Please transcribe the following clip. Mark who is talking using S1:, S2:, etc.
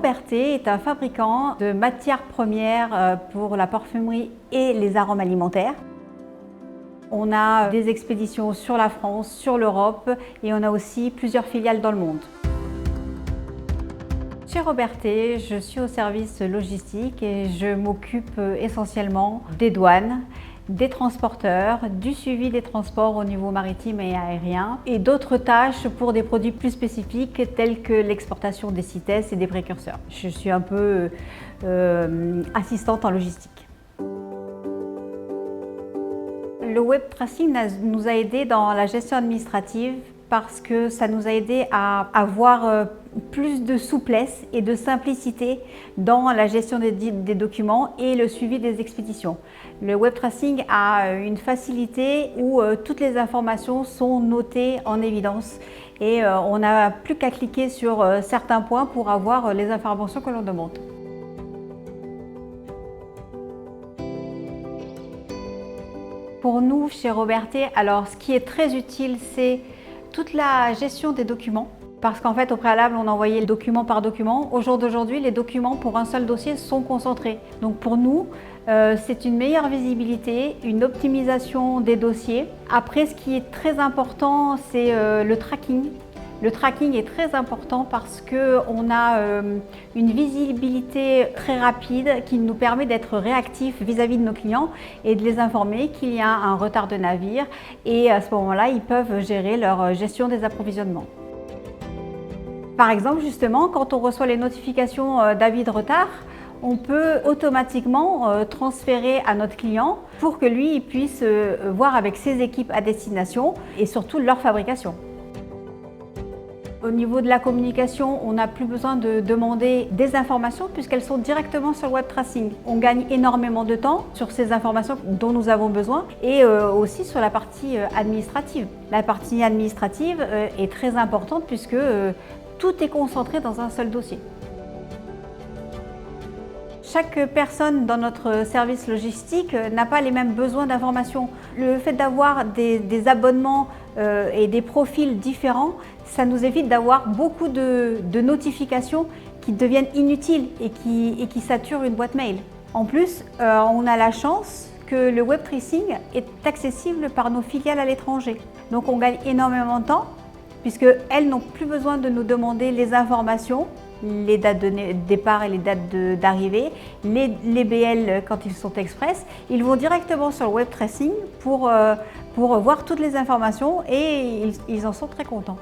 S1: Robertet est un fabricant de matières premières pour la parfumerie et les arômes alimentaires. On a des expéditions sur la France, sur l'Europe et on a aussi plusieurs filiales dans le monde. Chez Robertet, je suis au service logistique et je m'occupe essentiellement des douanes, des transporteurs, du suivi des transports au niveau maritime et aérien et d'autres tâches pour des produits plus spécifiques tels que l'exportation des CITES et des précurseurs. Je suis un peu assistante en logistique. Le web tracing nous a aidés dans la gestion administrative parce que ça nous a aidés à avoir plus de souplesse et de simplicité dans la gestion des documents et le suivi des expéditions. Le web tracing a une facilité où toutes les informations sont notées en évidence et on n'a plus qu'à cliquer sur certains points pour avoir les informations que l'on demande. Pour nous, chez Robertet, alors ce qui est très utile, c'est toute la gestion des documents. Parce qu'en fait, au préalable, on envoyait document par document. Au jour d'aujourd'hui, les documents pour un seul dossier sont concentrés. Donc pour nous, c'est une meilleure visibilité, une optimisation des dossiers. Après, ce qui est très important, c'est le tracking. Le tracking est très important parce qu'on a une visibilité très rapide qui nous permet d'être réactifs vis-à-vis de nos clients et de les informer qu'il y a un retard de navire et à ce moment-là, ils peuvent gérer leur gestion des approvisionnements. Par exemple, justement, quand on reçoit les notifications d'avis de retard, on peut automatiquement transférer à notre client pour que lui il puisse voir avec ses équipes à destination et surtout leur fabrication. Au niveau de la communication, on n'a plus besoin de demander des informations puisqu'elles sont directement sur le web tracing. On gagne énormément de temps sur ces informations dont nous avons besoin et aussi sur la partie administrative. La partie administrative est très importante puisque tout est concentré dans un seul dossier. Chaque personne dans notre service logistique n'a pas les mêmes besoins d'information. Le fait d'avoir des abonnements et des profils différents, ça nous évite d'avoir beaucoup de notifications qui deviennent inutiles et qui saturent une boîte mail. En plus, on a la chance que le web tracing est accessible par nos filiales à l'étranger. Donc on gagne énormément de temps puisqu'elles n'ont plus besoin de nous demander les informations, les dates de départ et les dates d'arrivée, les BL quand ils sont express. Ils vont directement sur le web tracing pour voir toutes les informations et ils en sont très contents.